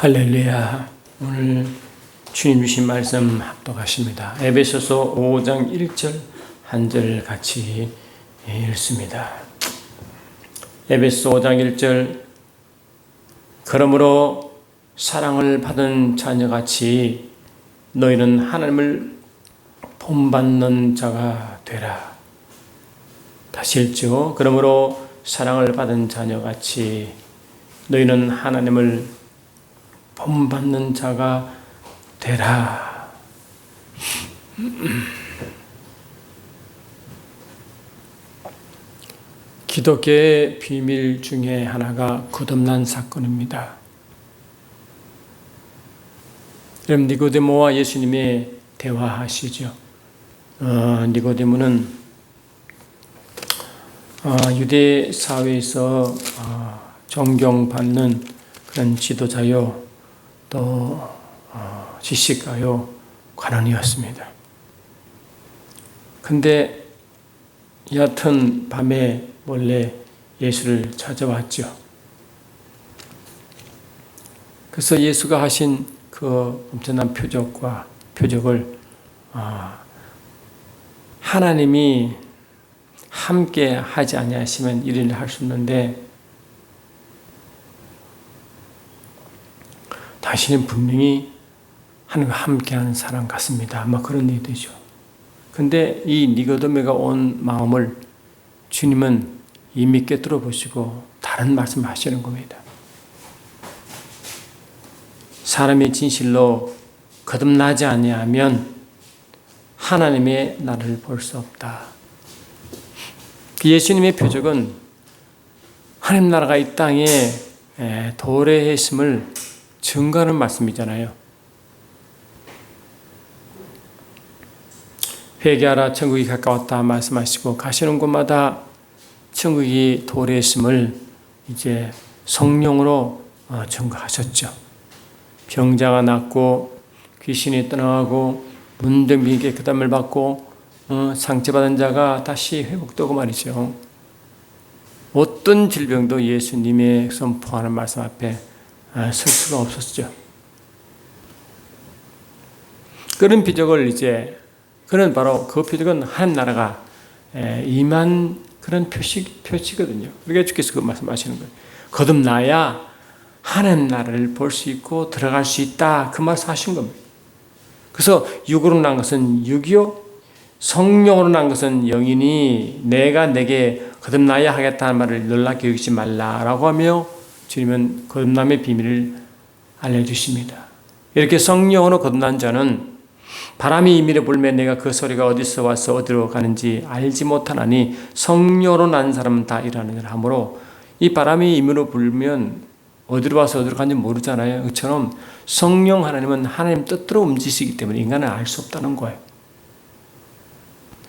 할렐루야. 오늘 주님 주신 말씀 합독하십니다. 에베소서 5장 1절 한 절 같이 읽습니다. 에베소 5장 1절 그러므로 사랑을 받은 자녀같이 너희는 하나님을 본받는 자가 되라. 다시 읽죠. 그러므로 사랑을 받은 자녀같이 너희는 하나님을 본받는 자가 되라. 기독교의 비밀 중에 하나가 거듭난 사건입니다. 여러분, 니고데모와 예수님이 대화하시죠. 니고데모는 유대 사회에서 존경받는 그런 지도자요, 또 지식가요, 관원이었습니다. 근데 얕은 밤에 몰래 예수를 찾아왔죠. 그래서 예수가 하신 그 엄청난 표적을 하나님이 함께 하지 아니하시면 이 일을 할 수 없는데 당신은 분명히 하나님과 함께하는 사람 같습니다. 아마 그런 얘기 되죠. 근데 이 니고데모가 온 마음을 주님은 이미 꿰뚫어 보시고 다른 말씀을 하시는 겁니다. 사람이 진실로 거듭나지 아니하면 하나님의 나라를 볼 수 없다. 예수님의 표적은 하나님 나라가 이 땅에 도래했음을 증거하는 말씀이잖아요. 회개하라, 천국이 가까웠다 말씀하시고 가시는 곳마다 천국이 도래했음을 이제 성령으로 증거하셨죠. 병자가 낫고 귀신이 떠나가고 문둥병이 깨끗함을 받고 상처받은 자가 다시 회복되고 말이죠. 어떤 질병도 예수님의 선포하는 말씀 앞에 설 수가 없었죠. 그런 표적을 그런 바로 그 표적은 하나님 나라가 임한 그런 표시거든요. 그러니까 주께서 그 말씀하시는 거예요. 거듭나야 하나님 나라를 볼 수 있고 들어갈 수 있다. 그 말씀하신 겁니다. 그래서 육으로 난 것은 육이요, 성령으로 난 것은 영이니 내가 내게 거듭나야 하겠다는 말을 놀랍게 여기지 말라라고 하며 주님은 거듭남의 비밀을 알려주십니다. 이렇게 성령으로 거듭난 자는 바람이 임의로 불면 내가 그 소리가 어디서 와서 어디로 가는지 알지 못하나니 성령으로 난 사람은 다 일하느니라 하므로 이 바람이 임의로 불면 어디로 와서 어디로 가는지 모르잖아요. 그처럼 성령 하나님은 하나님 뜻대로 움직이시기 때문에 인간은 알 수 없다는 거예요.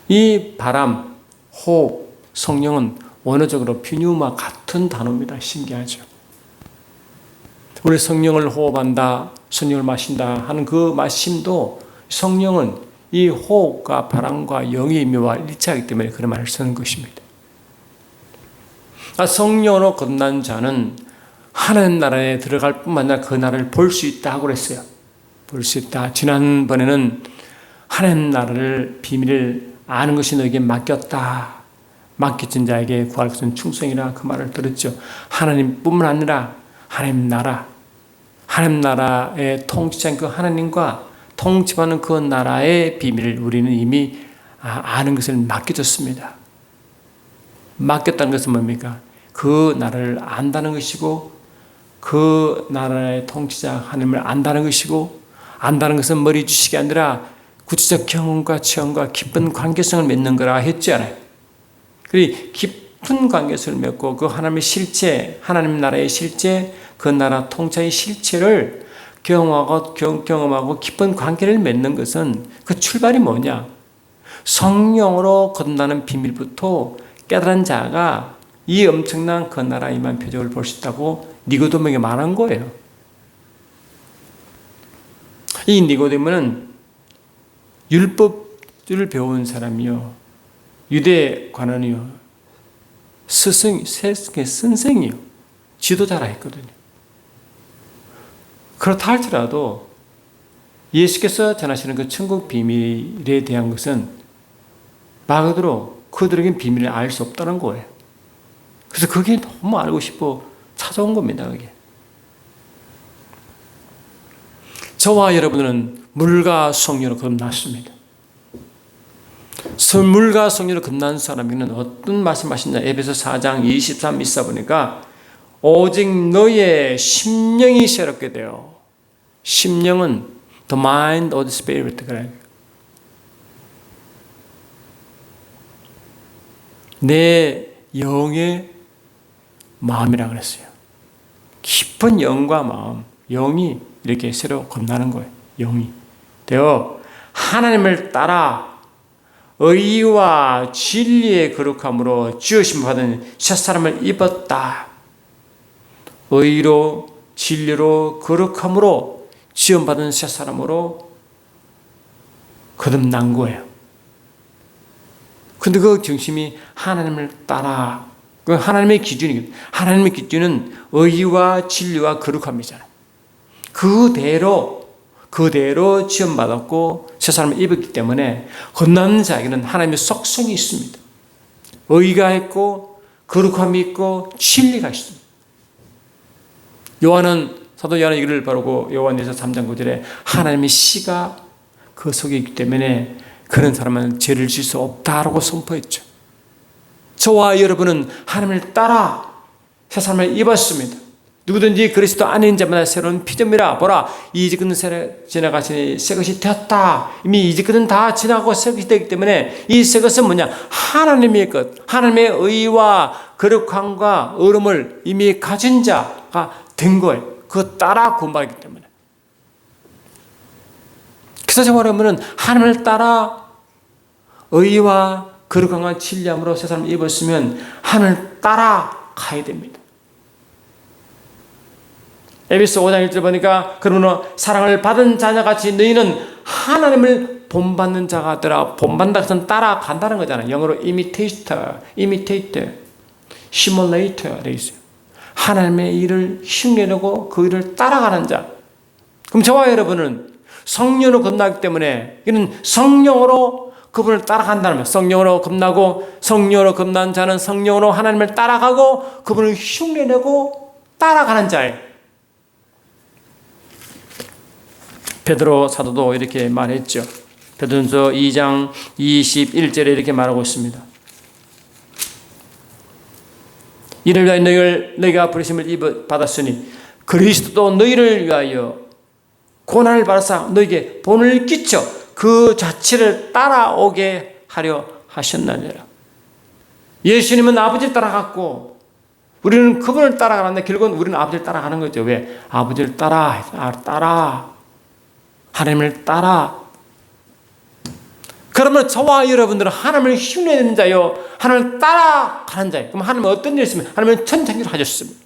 이 바람, 호흡, 성령은 원어적으로 퓨뉴마 같은 단어입니다. 신기하죠. 우리 성령을 호흡한다, 성령을 마신다 하는 그 마심도 성령은 이 호흡과 바람과 영의 의미와 일치하기 때문에 그런 말을 쓰는 것입니다. 성령으로 거듭난 자는 하나님 나라에 들어갈 뿐만 아니라 그 나라를 볼 수 있다 하고 그랬어요. 볼 수 있다. 지난번에는 하나님 나라를 비밀을 아는 것이 너에게 맡겼다. 맡겨진 자에게 구할 것은 충성이라 그 말을 들었죠. 하나님뿐만 아니라 하나님 나라의 통치자인 그 하나님과 통치받는 그 나라의 비밀을 우리는 이미 아는 것을 맡겨졌습니다. 맡겼다는 것은 뭡니까? 그 나라를 안다는 것이고 그 나라의 통치자 하나님을 안다는 것이고 안다는 것은 머리 주식이 아니라 구체적 경험과 체험과 깊은 관계성을 맺는 거라 했잖아요. 그리고 깊은 관계성을 맺고 그 하나님의 실체, 하나님 나라의 실체, 그 나라 통치의 실체를 경험하고 깊은 관계를 맺는 것은 그 출발이 뭐냐? 성령으로 거듭나는 비밀부터 깨달은 자가 이 엄청난 그 나라 임한 표적을 볼 수 있다고 니고데모에게 말한 거예요. 이 니고데모는 율법을 배운 사람이요, 유대 관원이요, 선생이요, 지도자라 했거든요. 그렇다 할지라도 예수께서 전하시는 그 천국 비밀에 대한 것은 말 그대로 그들에겐 비밀을 알 수 없다는 거예요. 그래서 그게 너무 알고 싶어 찾아온 겁니다. 그게. 저와 여러분은 물과 성령으로 거듭났습니다. 물과 성령으로 거듭난 사람에게는 어떤 말씀하시냐. 에베소 4장 23, 24 보니까 오직 너의 심령이 새롭게 되어, 심령은 the mind or the spirit, 그래. 내 영의 마음이라고 그랬어요. 깊은 영과 마음, 영이 이렇게 새로 거듭나는 거예요. 영이 되어 하나님을 따라 의와 진리의 거룩함으로 지으심 받은 새 사람을 입었다. 의로 진리로 거룩함으로 지음받은 새 사람으로 거듭난 거예요. 근데 그 중심이 하나님을 따라, 그 하나님의 기준이거든요. 하나님의 기준은 의와 진리와 거룩함이잖아요. 그대로 지음받았고 새 사람을 입었기 때문에 거듭난 자에게는 하나님의 속성이 있습니다. 의가 있고 거룩함이 있고 진리가 있습니다. 사도 요한은 이를 바르고 요한에서 3장 9절에 하나님의 씨가 그 속에 있기 때문에 그런 사람은 죄를 질 수 없다라고 선포했죠. 저와 여러분은 하나님을 따라 새 사람을 입었습니다. 누구든지 그리스도 안에 있는 자마다 새로운 피조물이라. 보라, 이제 것은 지나가시니 새 것이 되었다. 이미 이제 것은 다 지나고 새 것이 되기 때문에 이 새 것은 뭐냐? 하나님의 것, 하나님의 의와 거룩함과 의로움을 이미 가진 자가 된 거예요. 그거 따라 구원받기 때문에. 그래서 저와 여러분은 하나님을 따라 의와 거룩함과 진리함으로 새 사람을 입었으면 하나님을 따라 가야 됩니다. 에베소 5장 1절 보니까 그러므로 사랑을 받은 자녀같이 너희는 하나님을 본받는 자가 되라. 본받는다 것은 따라간다는 거잖아요. 영어로 imitator, simulator 되어 있어요. 하나님의 일을 흉내내고 그 일을 따라가는 자. 그럼 저와 여러분은 성령으로 거듭나기 때문에 이는 성령으로 그분을 따라간다는 거예요. 성령으로 거듭나고 성령으로 거듭난 자는 성령으로 하나님을 따라가고 그분을 흉내내고 따라가는 자예요. 베드로 사도도 이렇게 말했죠. 베드로전서 2장 21절에 이렇게 말하고 있습니다. 이를 위하여 너희가 부르심을 받았으니 그리스도도 너희를 위하여 고난을 받아서 너희에게 본을 끼쳐 그 자체를 따라오게 하려 하셨느니라. 예수님은 아버지를 따라갔고 우리는 그분을 따라가는데 결국은 우리는 아버지를 따라가는 거죠. 왜? 아버지를 따라 하나님을 따라. 그러면 저와 여러분들은 하나님을 흉내내는 자요, 하나님을 따라가는 자예요. 그럼 하나님은 어떤 일을 했습니까? 하나님은 천창기를 하셨습니다.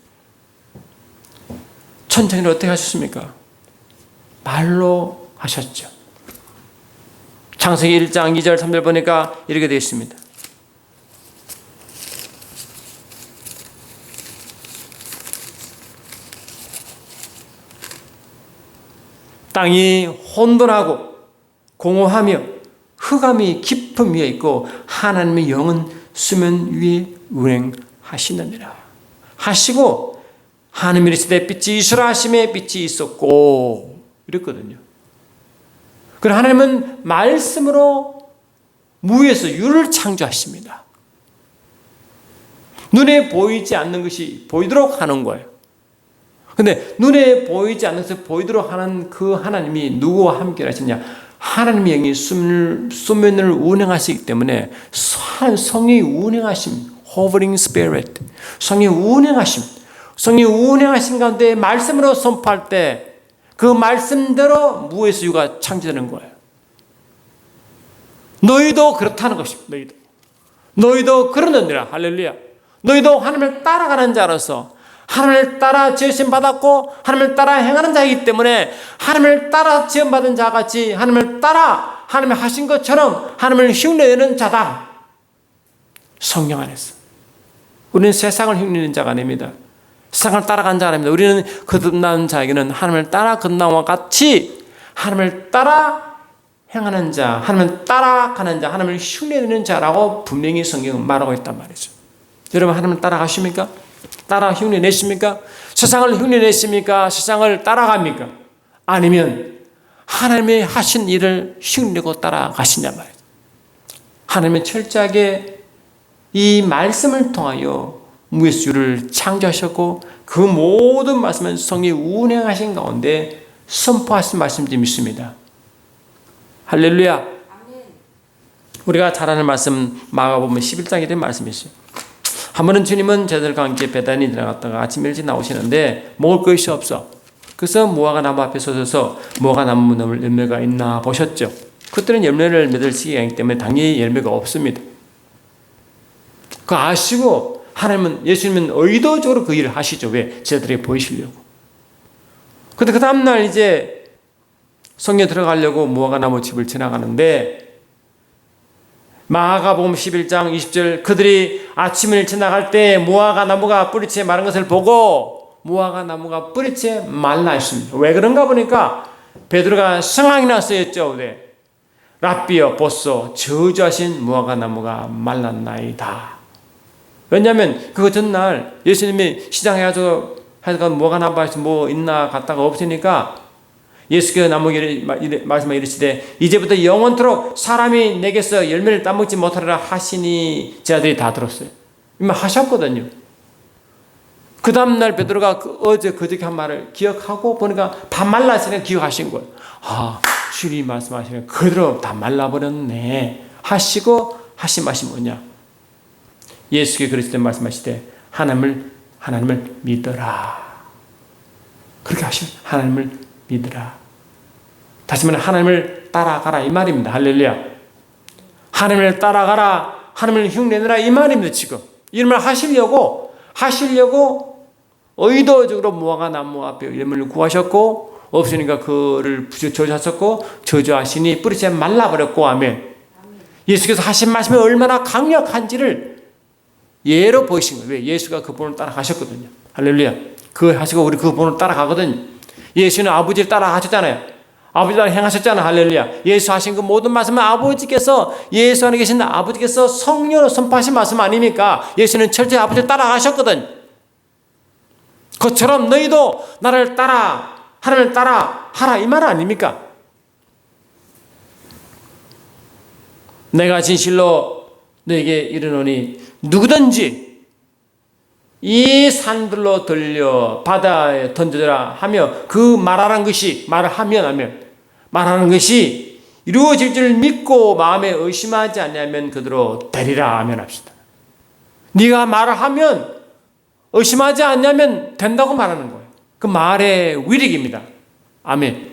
천창기를 어떻게 하셨습니까? 말로 하셨죠. 창세기 1장 2절 3절 보니까 이렇게 되어 있습니다. 땅이 혼돈하고 공허하며 흑암이 깊음 위에 있고 하나님의 영은 수면 위에 운행하시느니라. 하시고 하나님이 이르시되 빛이 있으라 하심에 빛이 있었고 이랬거든요. 그럼 하나님은 말씀으로 무에서 유를 창조하십니다. 눈에 보이지 않는 것이 보이도록 하는 거예요. 근데 눈에 보이지 않는 것을 보이도록 하는 그 하나님이 누구와 함께 하시냐? 하나님의 영이 수면을 운행하시기 때문에 성이 운행하심, hovering spirit, 성이 운행하신 가운데 말씀으로 선포할 때 그 말씀대로 무에서 유가 창조되는 거예요. 너희도 그렇다는 것입니다. 너희도 그러느니라. 할렐루야. 너희도 하나님을 따라가는 자로서 하나님을 따라 지으심 받았고 하나님을 따라 행하는 자이기 때문에 하나님을 따라 지음받은 자같이 하나님을 따라 하나님이 하신 것처럼 하나님을 흉내내는 자다. 성령 안에서. 우리는 세상을 흉내내는 자가 아닙니다. 세상을 따라간 자 아닙니다. 우리는 거듭난 자에게는 하나님을 따라 건너와 같이 하나님을 따라 행하는 자, 하나님을 따라가는 자, 하나님을 흉내내는 자라고 분명히 성경은 말하고 있단 말이죠. 여러분 하나님을 따라가십니까? 따라 흉내내십니까? 세상을 흉내내십니까? 세상을 따라갑니까? 아니면 하나님이 하신 일을 흉내내고 따라가시냐 말이죠. 하나님은 철저하게 이 말씀을 통하여 무에서주를 창조하셨고 그 모든 말씀은 성령이 운행하신 가운데 선포하신 말씀인지 믿습니다. 할렐루야. 우리가 잘 아는 말씀 마가복음 11장에 대한 말씀이 있어요. 한 번은 주님은 제자들과 함께 베다니 들어갔다가 아침 일찍 나오시는데 먹을 것이 없어. 그래서 무화과 나무 앞에 서서 무화과 나무 열매가 있나 보셨죠. 그때는 열매를 맺을 시기이기 때문에 당연히 열매가 없습니다. 그거 아시고 하나님은 예수님은 의도적으로 그 일을 하시죠. 왜? 제자들에게 보이시려고. 근데 그 다음날 이제 성에 들어가려고 무화과 나무 집을 지나가는데 마가복음 11장 20절 그들이 아침을 지나갈 때 무화과 나무가 뿌리채 마른 것을 보고 무화과 나무가 뿌리채 말라 있습니다. 왜 그런가 보니까 베드로가 성황이나 쓰였죠. 네. 랍비여 보소 저주하신 무화과 나무가 말랐나이다. 왜냐하면 그 전날 예수님이 시장에 가서 하여간 무화과 나무에서 뭐 있나 갔다가 없으니까 예수께서 나무에게 말씀하여 이르시되 이제부터 영원토록 사람이 내게서 열매를 따먹지 못하리라 하시니 제자들이 다 들었어요. 이미 하셨거든요. 그 다음날 베드로가 어제 그저께 한 말을 기억하고 보니까 다 말랐으니까 기억하신 거예요. 아, 주님이 말씀하시니까 그대로 다 말라버렸네 하시고 하신 말씀이 뭐냐. 예수께서 그리스도에 말씀하시되 하나님을 믿어라. 그렇게 하시면 하나님을 믿으라. 다시 말해 하나님을 따라가라 이 말입니다. 할렐루야. 하나님을 따라가라, 하나님을 흉내내라 이 말입니다. 지금 이 말을 하시려고 의도적으로 무화과 나무 앞에 열매를 구하셨고 없으니까 그를 저주하셨고 저주하시니 뿌리채 말라버렸고 아멘. 예수께서 하신 말씀이 얼마나 강력한지를 예로 보이신 거예요. 왜? 예수가 그 본을 따라가셨거든요. 할렐루야. 그거 하시고 우리 그 본을 따라가거든요. 예수는 아버지를 따라가셨잖아요. 아버지 따라 행하셨잖아요. 할렐루야. 예수 하신 그 모든 말씀은 아버지께서 예수 안에 계신 아버지께서 성령으로 선포하신 말씀 아닙니까? 예수는 철저히 아버지를 따라가셨거든요. 그처럼 너희도 나를 따라 하나님을 따라 하라 이 말 아닙니까? 내가 진실로 너에게 이르노니 누구든지 이 산들로 들려 바다에 던져라 하며 그 말하는 것이 이루어질 줄 믿고 마음에 의심하지 않냐면 그대로 되리라 아멘 합시다. 네가 말을 하면 의심하지 않냐면 된다고 말하는 거예요. 그 말의 위력입니다. 아멘.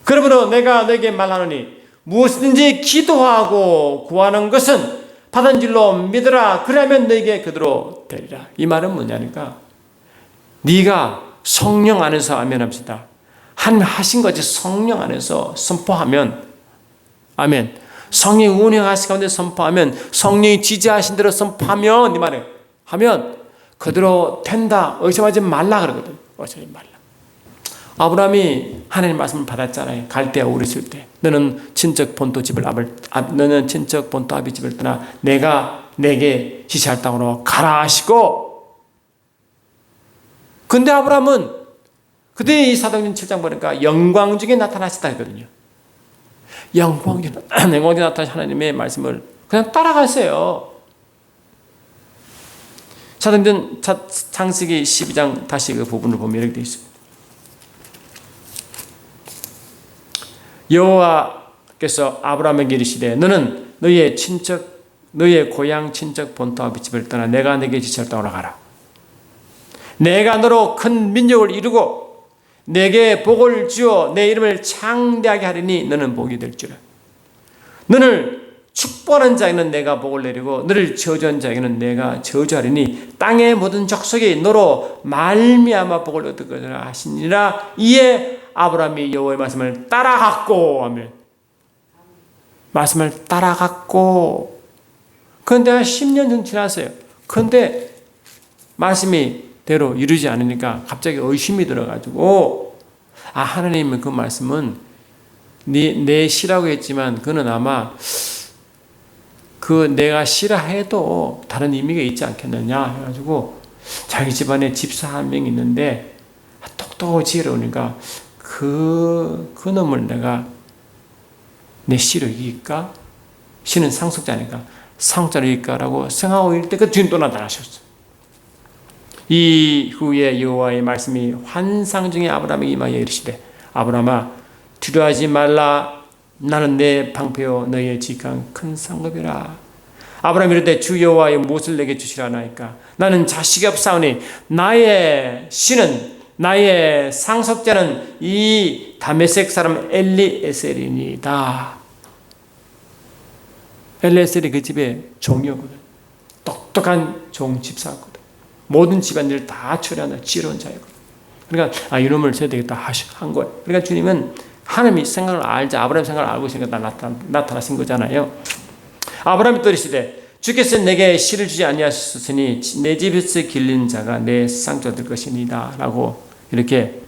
그러므로 내가 너에게 말하노니 무엇이든지 기도하고 구하는 것은 받은 줄로 믿으라. 그러면 너에게 그대로 되리라. 이 말은 뭐냐니까 네가 성령 안에서 아멘 합시다. 하나님 하신 것이 성령 안에서 선포하면 아멘. 성령이 운행하신 가운데 선포하면 성령이 지지하신 대로 선포하면 이 말에 하면 그대로 된다. 의심하지 말라 그러거든. 의심하지 말라. 아브라함이 하나님 말씀을 받았잖아요. 갈대아 우리 있을 때 너는 친척 본토 아비 집을 떠나 내가 내게 지시할 땅으로 가라 하시고 근데 아브라함은 그때 이 사도행전 7장 보니까 영광 중에 나타나셨다 했거든요. 영광 중에 나타나신 하나님의 말씀을 그냥 따라갔어요. 사도행전 창세기 12장 다시 그 부분을 보면 이렇게 되어 있습니다. 여호와께서 아브라함에게 이르시되 너는 너의 고향 친척 본토 아비 집을 떠나 내가 내게 지시할 땅으로 가라. 내가 너로 큰 민족을 이루고 내게 복을 주어 내 이름을 창대하게 하리니 너는 복이 될지라. 너를 축복하는 자에게는 내가 복을 내리고 너를 저주하는 자에게는 내가 저주하리니 땅의 모든 족속이 너로 말미암아 복을 얻을 것이라 하시니라. 이에 아브라함이 여호와의 말씀을 따라갔고 하면 말씀을 따라갔고 그런데 한 10년 전 지났어요. 그런데 말씀이 대로 이루지 않으니까 갑자기 의심이 들어가지고 하나님은 그 말씀은 내 시라고 했지만 그는 아마 그 내가 시라 해도 다른 의미가 있지 않겠느냐 해가지고 자기 집안에 집사 한 명 있는데 똑똑하고 지혜로우니까 그 놈을 내가 내 시로 이길까? 시는 상속자니까 상속자로 이길까라고 생각하고 있을 때 그 주인 또 나타나셨어. 이후에 여호와의 말씀이 환상 중에 아브라함에게 임하여 이르시되 아브라함아 두려워하지 말라. 나는 내 방패요 너희의 지극한 큰 상급이라. 아브라함이 이르되 주 여호와의 무엇을 내게 주시라 하나이까. 나는 자식이 없사오니 나의 신은 나의 상속자는 이 다메섹 사람 엘리에셀이니이다. 엘리에셀이 그 집의 종이었거든. 똑똑한 종 집사였거든. 모든 집안일을 다 처리하는 지혜로운 자였거든. 그러니까 이놈을 줘야 되겠다 한 거예요. 그러니까 주님은 하나님이 생각을 알자, 아브라함 생각을 알고 있으니까 나타나신 거잖아요. 아브라함이 또 이르시되 주께서 내게 시를 주지 아니하셨으니 내 집에서 길린 자가 내 상속자 될 것이니이다 라고 이렇게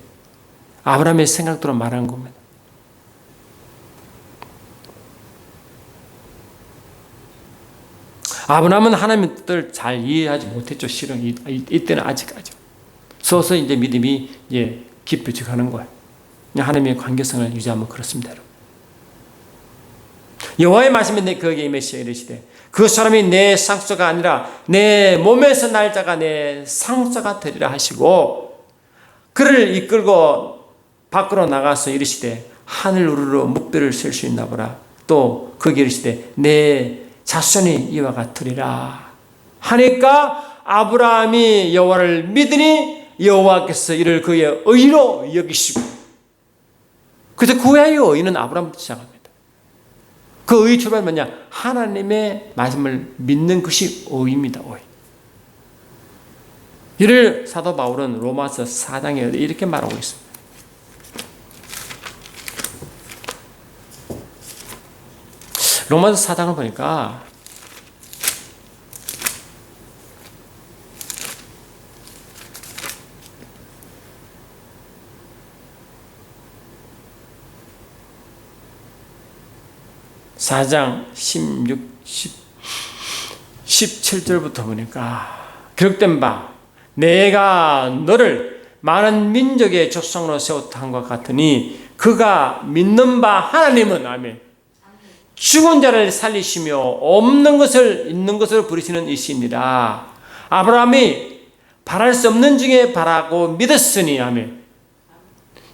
아브라함의 생각대로 말한 겁니다. 아브라함은 하나님의 뜻을 잘 이해하지 못했죠. 실은 이때는 아직까지. 서서 이제 믿음이 깊어져 가는 거예요. 하나님의 관계성을 유지하면 그렇습니다. 여호와의 말씀이 그에게 임하시어 이르시되 그 사람이 내 상속자가 아니라 내 몸에서 날 자가 내 상속자가 되리라 하시고 그를 이끌고 밖으로 나가서 이르시되 하늘 우르르 묵비를 셀 수 있나 보라. 또 거기 이르시되 내 자손이 이와 같으리라 하니까 아브라함이 여호와를 믿으니 여호와께서 이를 그의 의로 여기시고 그래서 그의 의는 아브라함부터 시작합니다. 그 의의 출발은 뭐냐? 하나님의 말씀을 믿는 것이 의입니다. 의. 이를 사도 바울은 로마서 4장에 이렇게 말하고 있습니다. 로마서 4장을 보니까 (4장) 17절부터 보니까 기록된 바 내가 너를 많은 민족의 조상으로 세웠다 한것 같으니 그가 믿는 바 하나님은 아멘 죽은 자를 살리시며 없는 것을 있는 것으로 부르시는 이시니라. 아브라함이 바랄 수 없는 중에 바라고 믿었으니 아멘.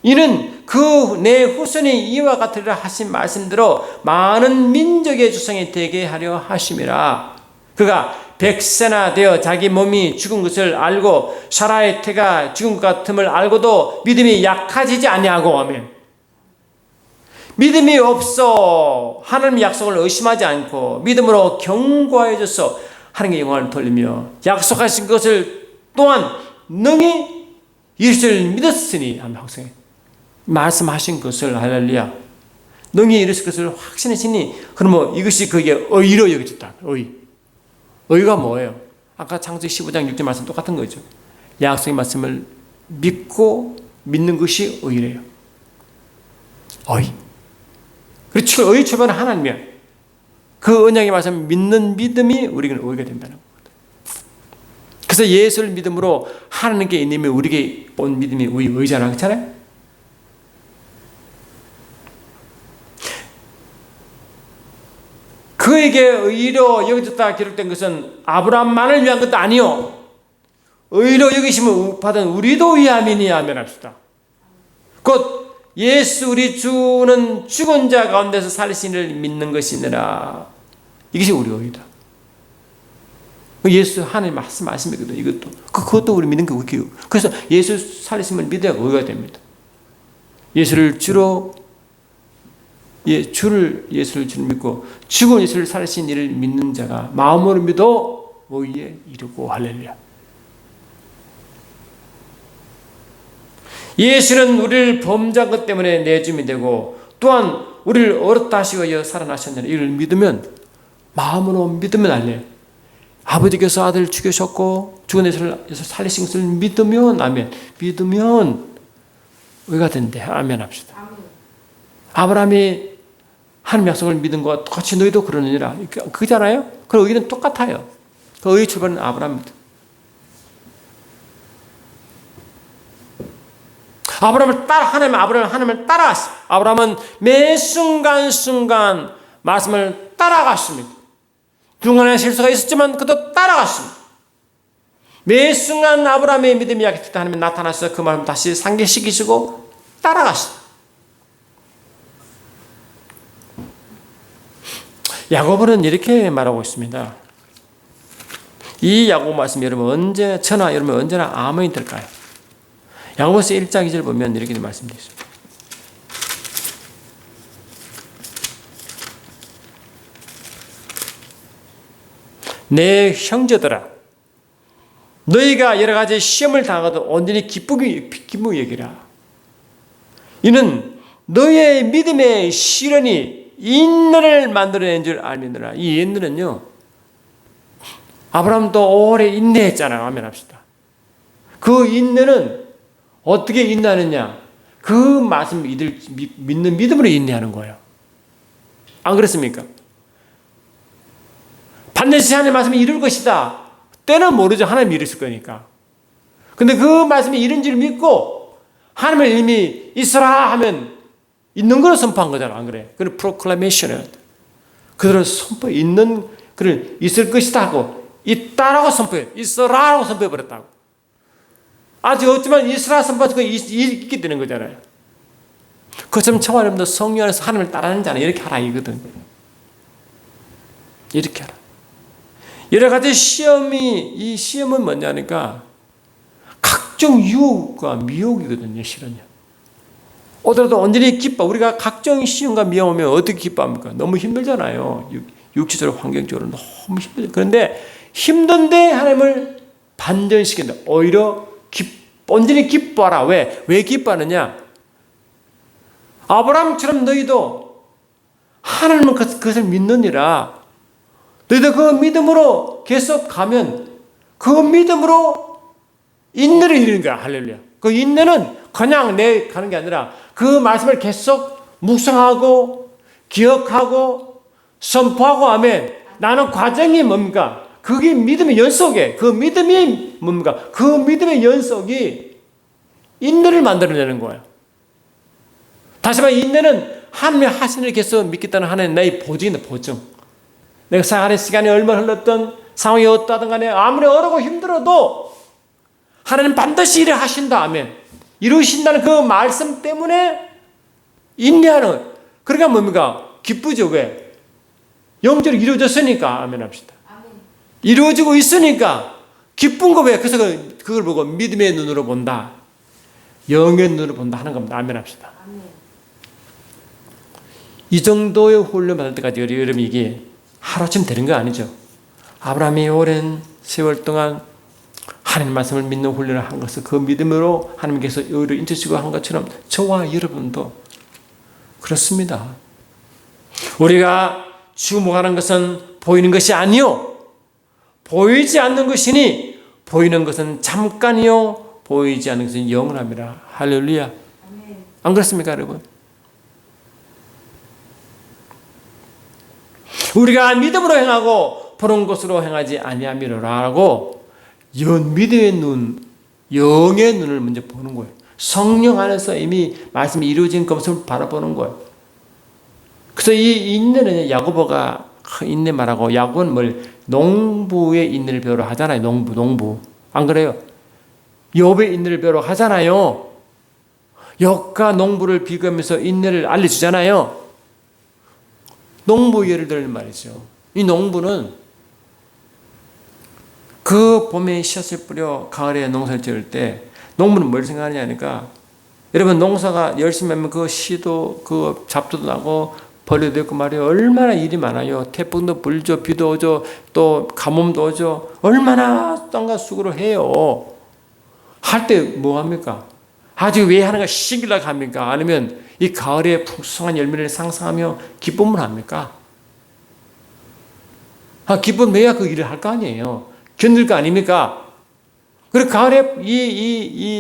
이는 그 내 후손이 이와 같으리라 하신 말씀대로 많은 민족의 조상이 되게 하려 하심이라. 그가 100세나 되어 자기 몸이 죽은 것을 알고 사라의 태가 죽은 것 같음을 알고도 믿음이 약해지지 아니하고 아멘. 믿음이 없어 하나님의 약속을 의심하지 않고 믿음으로 견고해져서 하나님께 영광을 돌리며 약속하신 것을 또한 능히 이루실 믿었으니 아멘. 말씀하신 것을 할렐루야 능히 이루실 것을 확신하시니 그러면 이것이 그에게 의로 여겨졌다. 의가 뭐예요? 아까 창세기 15장 6절 말씀 똑같은 거죠. 약속의 말씀을 믿고 믿는 것이 의래요. 그리고 의 출발은 하나님이야. 그 언약의 말씀 믿는 믿음이 우리에게는 의가 된다는 거거든. 그래서 예수를 믿음으로 하나님께 있는 믿음이 우리에게 온 믿음이 의잖아. 그렇잖아요? 그에게 의로 여겨졌다 기록된 것은 아브라함만을 위한 것도 아니요. 의로 여기심을 받은 우리도 위함이니 아멘 합시다. 곧 예수 우리 주는 죽은 자 가운데서 살리신 이를 믿는 것이니라. 이것이 우리 의다. 예수 하나님 말씀이거든. 그것도 우리 믿는 거예요. 그래서 예수 살리심을 믿어야 의가 됩니다. 예수를 주로 예수를 믿고 죽은 예수를 살리신 이를 믿는 자가 마음으로 믿어 의에 이르고 할렐루야. 예수는 우리를 범죄한 것 때문에 내줌이 되고 또한 우리를 어렵다 하시고 살아나셨느냐 이를 믿으면 마음으로 믿으면 할렐루야. 아버지께서 아들을 죽이셨고 죽은 예수를 살리신 것을 믿으면, 아멘. 믿으면 의가 된대. 아멘 합시다. 아브라함이 하나님 약속을 믿은 것과 똑같이 너희도 그러느니라. 그잖아요? 그 의는 똑같아요. 그 의의 출발은 아브라함입니다. 하나님을 따라갔어요. 아브라함은 매 순간순간 말씀을 따라갔습니다. 중간에 실수가 있었지만 그도 따라갔습니다. 매 순간 아브라함의 믿음이 약했을 때 하나님이 나타나서 그 말씀 다시 상기시키시고 따라갔어요. 야고보는 이렇게 말하고 있습니다. 이 야고보 말씀 여러분 여러분 언제나 아멘이 될까요? 야고보서 1장 2절 보면 이렇게 말씀되어 있습니다. 내 형제들아, 너희가 여러 가지 시험을 당하도 온전히 기쁘게 여기라. 이는 너희의 믿음의 시련이 인내를 만들어낸 줄 알미노라. 이 인내는요, 아브라함도 오래 인내했잖아요. 아멘 합시다. 그 인내는 어떻게 인내하느냐? 그 말씀 믿는 믿음으로 인내하는 거예요. 안 그렇습니까? 반드시 하나님의 말씀이 이룰 것이다. 때는 모르죠. 하나님이 이루실 거니까. 근데 그 말씀이 이룬 줄 믿고 하나님의 이름이 있으라 하면 있는 거로 선포한 거잖아. 안 그래? 그건 프로클레이션이에요. 그들은 그를 있을 것이다 하고 있다라고 선포해. 있으라고 선포해 버렸다고. 아직 없지만 있으라 선포해서 그 있게 되는 거잖아요. 그처럼 청하 여러분도 성령 안에서 하나님을 따르는 자는 이렇게 하라 이거든. 이렇게 하라. 여러 가지 이 시험은 뭐냐니까 각종 유혹과 미혹이거든요, 실은요. 오더라도 온전히 기뻐. 우리가 각종 시험과 미혹 오면 어떻게 기뻐합니까? 너무 힘들잖아요. 육체적으로, 환경적으로 너무 힘들죠. 그런데 힘든데 하나님을 반전시킨다. 오히려 온전히 기뻐하라. 왜 기뻐하느냐? 아브라함처럼 너희도 하나님은 그것을 믿느니라. 너희도 그 믿음으로 계속 가면 그 믿음으로 인내를 이루는 거야. 할렐루야. 그 인내는 그냥 내 가는 게 아니라 그 말씀을 계속 묵상하고 기억하고 선포하고 하면 나는 과정이 뭡니까? 그게 믿음의 연속에 그 믿음이 뭡니까? 그 믿음의 연속이 인내를 만들어내는 거예요. 다시 말해 인내는 하나님의 하신을 계속 믿겠다는 하나님의 나의 보증이다. 보증. 내가 생활의 시간이 얼마나 흘렀던 상황이 어떠하든 간에 아무리 어렵고 힘들어도 하나님 반드시 일을 하신다. 아멘. 이루신다는 그 말씀 때문에 인내하는. 그러니까 뭡니까? 기쁘죠. 왜? 영적으로 이루어졌으니까. 아멘 합시다. 아멘. 이루어지고 있으니까 기쁜 거 왜? 그래서 그걸 보고 믿음의 눈으로 본다. 영의 눈으로 본다 하는 겁니다. 아멘 합시다. 아멘. 이 정도의 훈련 받을 때까지 여러분 이게 하루아침 되는 거 아니죠. 아브라함이 오랜 세월 동안 하나님 말씀을 믿는 훈련을 한 것을 그 믿음으로 하나님께서 의를 인쳐주고 한 것처럼 저와 여러분도 그렇습니다. 우리가 주목하는 것은 보이는 것이 아니요 보이지 않는 것이니 보이는 것은 잠깐이요 보이지 않는 것은 영원합니다. 할렐루야. 안 그렇습니까 여러분? 우리가 믿음으로 행하고 보는 것으로 행하지 아니함이로라고 믿음의 눈, 영의 눈을 먼저 보는 거예요. 성령 안에서 이미 말씀이 이루어진 것을 바라보는 거예요. 그래서 이 인내는 야고보가 인내 말하고 야고보는 뭘 농부의 인내를 배우러 하잖아요. 농부. 안 그래요? 욥의 인내를 배우러 하잖아요. 욥과 농부를 비교하면서 인내를 알려주잖아요. 농부 예를 들면 말이죠. 이 농부는 그 봄에 씨앗을 뿌려 가을에 농사를 지을 때 농부는 뭘 생각하냐니까 여러분 농사가 열심히 하면 그 씨도 그 잡초도 나고 벌레도 있고 말이에요. 얼마나 일이 많아요. 태풍도 불죠. 비도 오죠. 또 가뭄도 오죠. 얼마나 땅과 수고를 해요. 할 때 뭐 합니까? 아주 왜 하는가 시기라고 합니까? 아니면 이 가을에 풍성한 열매를 상상하며 기쁨을 합니까? 기쁨내야 그 일을 할 거 아니에요. 견딜 거 아닙니까? 그리고 가을에 이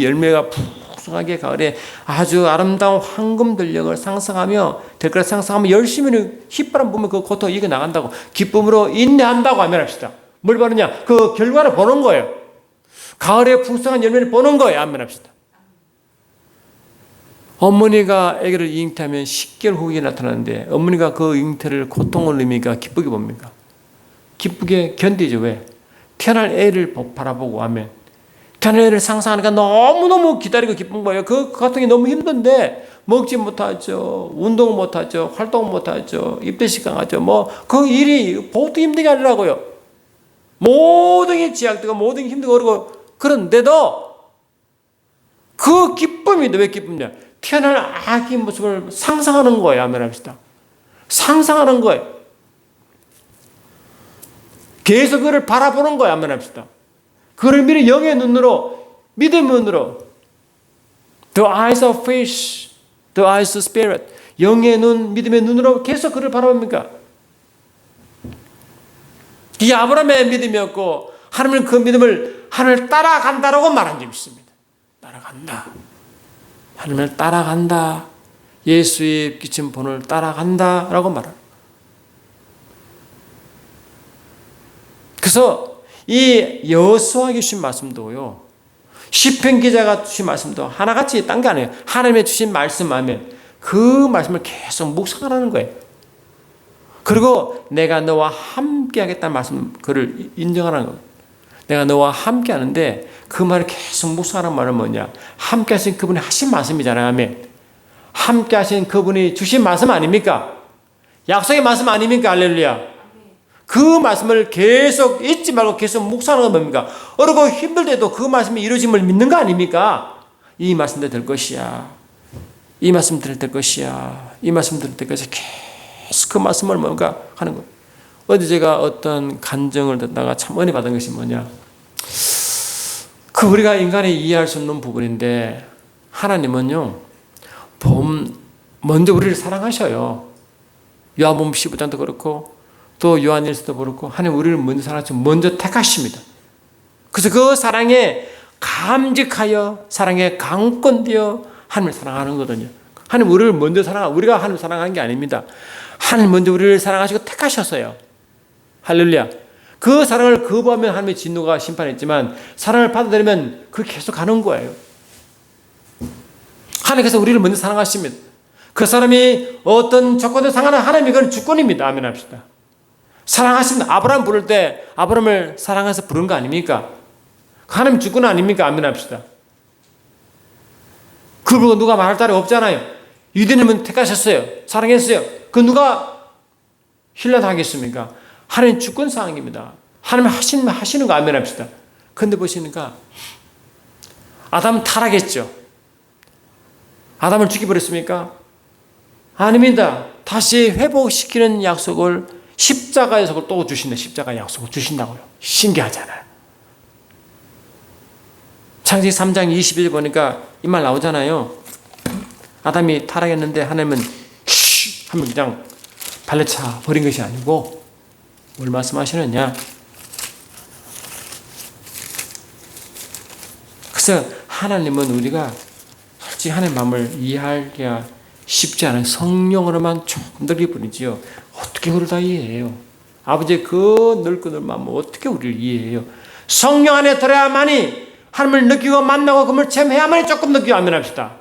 열매가 풍성하게 가을에 아주 아름다운 황금 들녘을 상상하며 댓글 상상하며 열심히 휘바람 보면 그 고통 이겨 나간다고 기쁨으로 인내한다고 하면 합시다. 뭘 바르냐? 그 결과를 보는 거예요. 가을에 풍성한 열매를 보는 거예요. 아멘 합시다. 어머니가 아기를 잉태하면 10개월 후에 나타나는데 어머니가 그 잉태를 고통을 의미가 기쁘게 봅니까? 기쁘게 견디죠. 왜? 태어날 애를 바라보고 하면 태어날 애를 상상하니까 너무너무 기다리고 기쁜 거예요. 그 고통이 너무 힘든데 먹지 못하죠. 운동 못하죠. 활동 못하죠. 입덧이 강하죠. 그 일이 보통 힘든 게 아니라고요. 모든 게 제약되고 모든 게 힘들고 어려고 그런데도 그 기쁨이 왜 기쁨이냐? 태어날 아기 모습을 상상하는 거예요. 아멘 합시다. 상상하는 거예요. 계속 그를 바라보는 거예요. 아멘 합시다. 그를 미리 영의 눈으로 믿음의 눈으로 The eyes of faith, the eyes of spirit 영의 눈, 믿음의 눈으로 계속 그를 바라봅니까? 이 아브라함의 믿음이었고 하나님은 그 믿음을 하나님을 따라간다라고 말한 적이 있습니다. 따라간다. 하나님을 따라간다. 예수의 끼친 본을 따라간다라고 말합니다. 그래서 이 여호수아에게 주신 말씀도요. 시편 기자가 주신 말씀도 하나같이 딴 게 아니에요. 하나님의 주신 말씀 하면 그 말씀을 계속 묵상하라는 거예요. 그리고 내가 너와 함께 하겠다는 말씀 그를 인정하라는 거예요. 내가 너와 함께 하는데 그 말을 계속 묵상하는 말은 뭐냐? 함께 하신 그분이 하신 말씀이잖아요. 아멘. 함께 하신 그분이 주신 말씀 아닙니까? 약속의 말씀 아닙니까? 할렐루야. 그 말씀을 계속 잊지 말고 계속 묵상하는 건 뭡니까? 어렵고 힘들 때도 그 말씀이 이루어짐을 믿는 거 아닙니까? 이 말씀대로 될 것이야. 이 말씀대로 될 것이야. 이 말씀대로 될 것이야. 계속 그 말씀을 뭔가 하는 거예요. 어제 제가 어떤 간증을 듣다가 참 은혜 받은 것이 뭐냐? 그 우리가 인간이 이해할 수 없는 부분인데 하나님은요, 먼저 우리를 사랑하셔요. 요한복음 15장도 그렇고 또 요한일서도 그렇고 하나님 우리를 먼저 사랑하시고 먼저 택하십니다. 그래서 그 사랑에 감직하여 사랑에 강권되어 하나님을 사랑하는 거거든요. 하나님 우리를 먼저 우리가 하나님을 사랑하는 게 아닙니다. 하나님 먼저 우리를 사랑하시고 택하셨어요. 할렐루야. 그 사랑을 거부하면 하나님의 진노가 심판했지만 사랑을 받아들이면 그렇게 계속 가는 거예요. 하나님께서 우리를 먼저 사랑하십니다. 그 사람이 어떤 조건을 상하는 하나님이 그건 주권입니다. 아멘 합시다. 사랑하십니다. 아브라함 부를 때 아브라함을 사랑해서 부른 거 아닙니까? 하나님 주권 아닙니까? 아멘 합시다. 그걸 누가 말할 따위 없잖아요. 유대인은 택하셨어요. 사랑했어요. 그 누가 신뢰하겠습니까? 하나님 주권 사항입니다. 하나님 하시는 거 아멘 합시다. 근데 보시니까 아담 타락했죠. 아담을 죽여버렸습니까? 아닙니다. 다시 회복시키는 약속을 십자가의 약속을 또 주신다. 십자가의 약속을 주신다고요. 신기하잖아요. 창세기 3장 22절 보니까 이 말 나오잖아요. 아담이 타락했는데 하나님은 하면 그냥 발레차 버린 것이 아니고 뭘 말씀하시느냐. 그래서 하나님은 우리가 솔직히 하나님의 마음을 이해하기가 쉽지 않은 성령으로만 조금 넓게 뿐이지요. 어떻게 우리를 다 이해해요? 아버지의 그 넓고 마음을 어떻게 우리를 이해해요? 성령 안에 들어야만이 하나님을 느끼고 만나고 그분을 체험해야만이 조금 느끼고 아멘 합시다.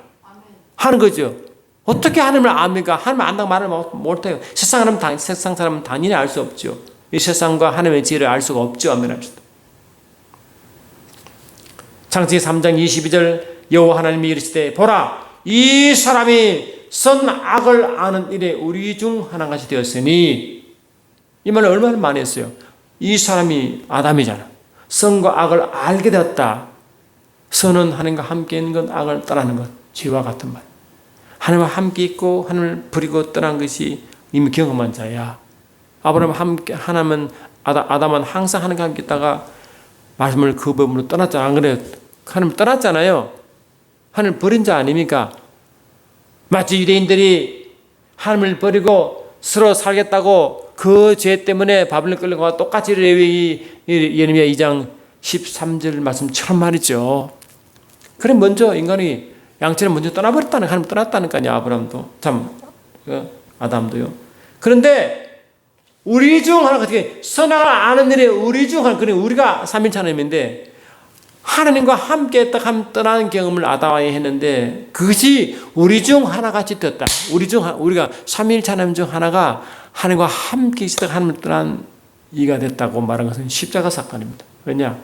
하는 거죠. 어떻게 하나님을 압니까? 하나님을 안다고 말을 못해요. 세상 사람은 당연히 알 수 없죠. 이 세상과 하나님의 지혜를 알 수가 없죠. 아멘 합시다. 창세기 3장 22절 여호와 하나님이 이르시되 보라 이 사람이 선악을 아는 일에 우리 중 하나같이 되었으니 이 말을 얼마나 많이 했어요. 이 사람이 아담이잖아. 선과 악을 알게 되었다. 선은 하나님과 함께 있는 것, 악을 떠나는 것. 죄와 같은 말. 하나님과 함께 있고 하나님을 버리고 떠난 것이 이미 경험한 자야. 아브라함과 함께 하나님은 아담은 항상 하나님과 함께 있다가 말씀을 그 법으로 떠났잖아. 안 그래요? 하나님 떠났잖아요. 하나님 버린 자 아닙니까? 마치 유대인들이 하나님을 버리고 서로 살겠다고 그 죄 때문에 바벨론 끌려가 똑같이 예레미야 2장 13절 말씀처럼 말이죠. 그래 먼저 인간이 양처럼 먼저 떠나버렸다는, 하나님 떠났다니까요. 아브라함도 아담도요. 그런데 우리 중 하나가 어떻게 선악을 아는 일에 우리 중 하나, 그래 우리가 삼일체 하나님인데 하나님과 함께 했다 함 떠나는 경험을 아담이 했는데 그것이 우리 중 하나같이 되었다. 우리가 삼일체 하나님 중 하나가 하나님과 함께 있다가 하나님을 떠난 이가 됐다고 말한 것은 십자가 사건입니다. 왜냐?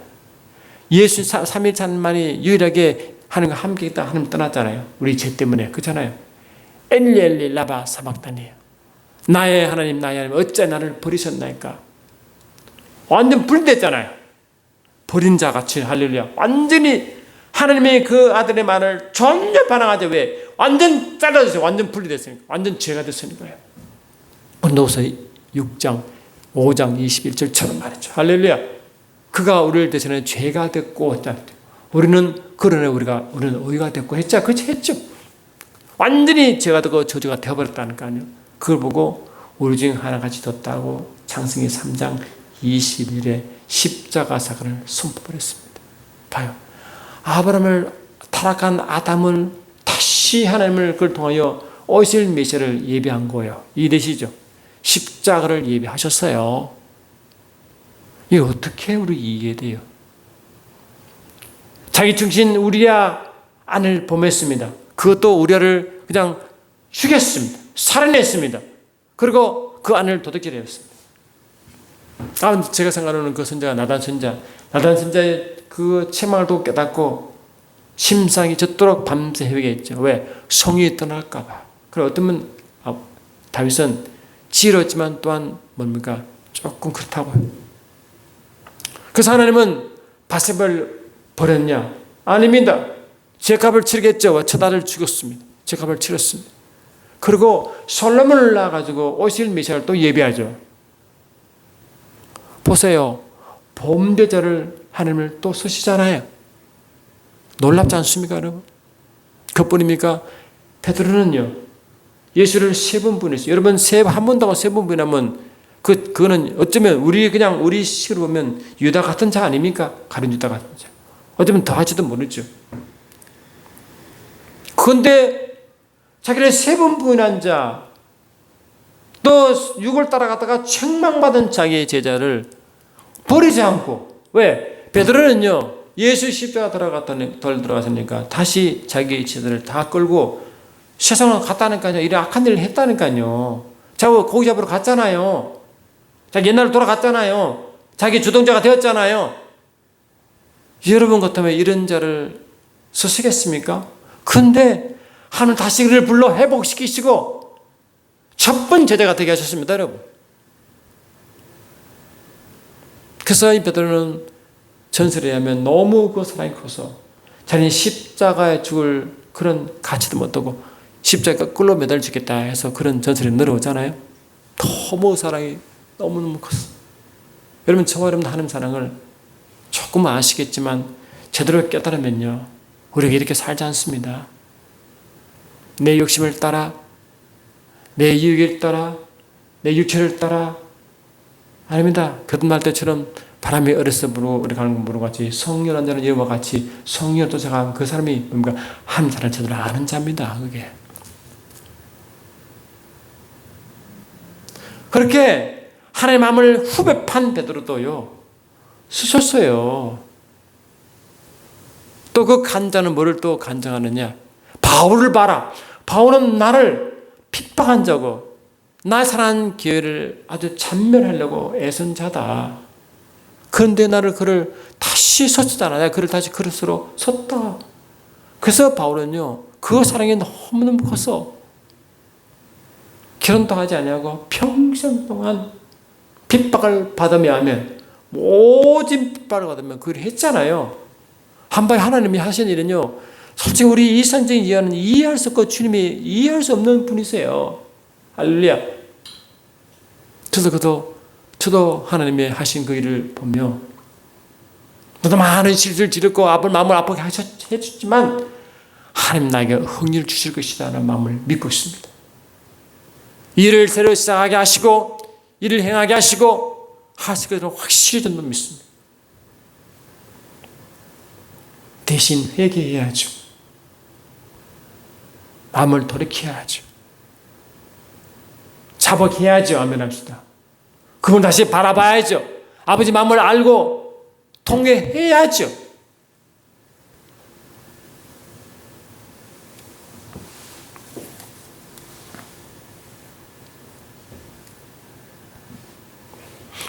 예수 삼일체 하나님만이 유일하게 하나님과 함께 있다 하나님 떠났잖아요. 우리 죄 때문에. 그렇잖아요. 엘리 엘리 라바 사박다니에요. 나의 하나님 어찌 나를 버리셨나이까. 완전 분리됐잖아요. 버린 자같이. 할렐루야. 완전히 하나님의 그 아들의 말을 전혀 반항하지. 왜? 완전 잘라졌어요. 완전 분리됐으니까. 완전 죄가 됐으니까요. 고린도후서 6장 5장 21절처럼 말했죠. 할렐루야. 그가 우리를 대신해 죄가 됐고 우리는 그러네 우리는 의가 됐고 했죠. 그렇지 했죠. 완전히 죄가 되고 저주가 되어버렸다니까요. 그걸 보고 우리 중 하나같이 뒀다고 창세기 3장 21일에 십자가 사건을 선포했습니다. 봐요. 아브라함을 타락한 아담을 다시 하나님을 그걸 통하여 오실 메시아를 예비한 거예요. 이해되시죠? 십자가를 예비하셨어요. 이게 어떻게 우리 이해돼요? 자기 중심 우리야 안을 범했습니다. 그것도 우리를 그냥 죽였습니다. 살해냈습니다. 그리고 그 안을 도둑질을 했습니다. 제가 생각하는 그 선자가 나단 선자의 그 책망을 또 깨닫고 심상이 젖도록 밤새 회개했죠. 왜? 성이 떠날까 봐. 그리고 어쩌면 다윗은 지혜롭지만 또한 뭡니까? 조금 그렇다고요. 그래서 하나님은 바세바를 버렸냐? 아닙니다. 죄값을 치르겠죠. 첫 아들을 죽였습니다. 죄값을 치렀습니다. 그리고 솔로몬을 낳아가지고 오실 메시아를 또 예비하죠. 보세요. 범죄자를 하나님을 또 쓰시잖아요. 놀랍지 않습니까, 여러분? 그뿐입니까? 베드로는요, 예수를 3번 부인했어요. 여러분, 한 번 더 3번 부인하면 그거는 어쩌면 우리 식으로 보면 유다 같은 자 아닙니까? 가룟 유다 같은 자. 어쩌면 더 할지도 모르죠. 그런데 자기를 3번 부인한 자, 또 육을 따라갔다가 책망받은 자기의 제자를 버리지 않고, 왜? 베드로는요, 예수 십자가 들어갔으니까 다시 자기의 제자를 다 끌고 세상으로 갔다니까요. 이런 악한 일을 했다니까요. 고기 잡으러 갔잖아요. 자기 옛날로 돌아갔잖아요. 자기 주동자가 되었잖아요. 여러분 같으면 이런 자를 쓰시겠습니까? 근데 하나님 다시 그를 불러 회복시키시고 첫 번째 제자가 되게 하셨습니다, 여러분. 그래서 이 베드로는 전설에 의하면 너무 그 사랑이 커서 자기는 십자가에 죽을 그런 가치도 못하고 십자가 끌로 매달려 죽겠다 해서 그런 전설이 늘어오잖아요. 너무 사랑이 너무너무 컸어. 여러분, 저와 여러분 하나님 사랑을 조금 아시겠지만 제대로 깨달으면요, 우리가 이렇게 살지 않습니다. 내 욕심을 따라, 내 이익을 따라, 내 육체를 따라, 아닙니다. 거듭날 때처럼 바람이 어렸을 때 가는 것 같이 성령 한 자는 이와 같이 성령을 쫓아간 그 사람이 뭔가 한 사람을 제대로 아는 자입니다. 그게. 그렇게 하나님의 마음을 후배 판 베드로도요 쓰셨어요. 또 그 간자는 뭐를 또 간증하느냐? 바울을 봐라. 바울은 나를 핍박한 자고 나의 사랑하는 기회를 아주 찬멸하려고 애쓴 자다. 그런데 그를 다시 섰잖아. 내가 그를 다시 그릇으로 섰다. 그래서 바울은요, 그 사랑이 너무너무 커서 결혼도 하지 아니하고 평생 동안 핍박을 받으며 하면 모진 핍박을 받으면 그걸 했잖아요. 한번 하나님이 하신 일은요, 솔직히 우리 일상적인 이해는 이해할 수 없고 주님이 이해할 수 없는 분이세요. 할렐루야. 저도 하나님이 하신 그 일을 보며 저도 많은 실수를 지렸고 마음을 아프게 해주지만 하나님 나에게 흥미를 주실 것이다 라는 마음을 믿고 있습니다. 일을 새로 시작하게 하시고 일을 행하게 하시고 하실 것을 확실히 저는 믿습니다. 대신 회개해야죠. 마음을 돌이켜야죠. 자복해야죠. 아멘 합시다. 그분 다시 바라봐야죠. 아버지 마음을 알고 통회해야죠.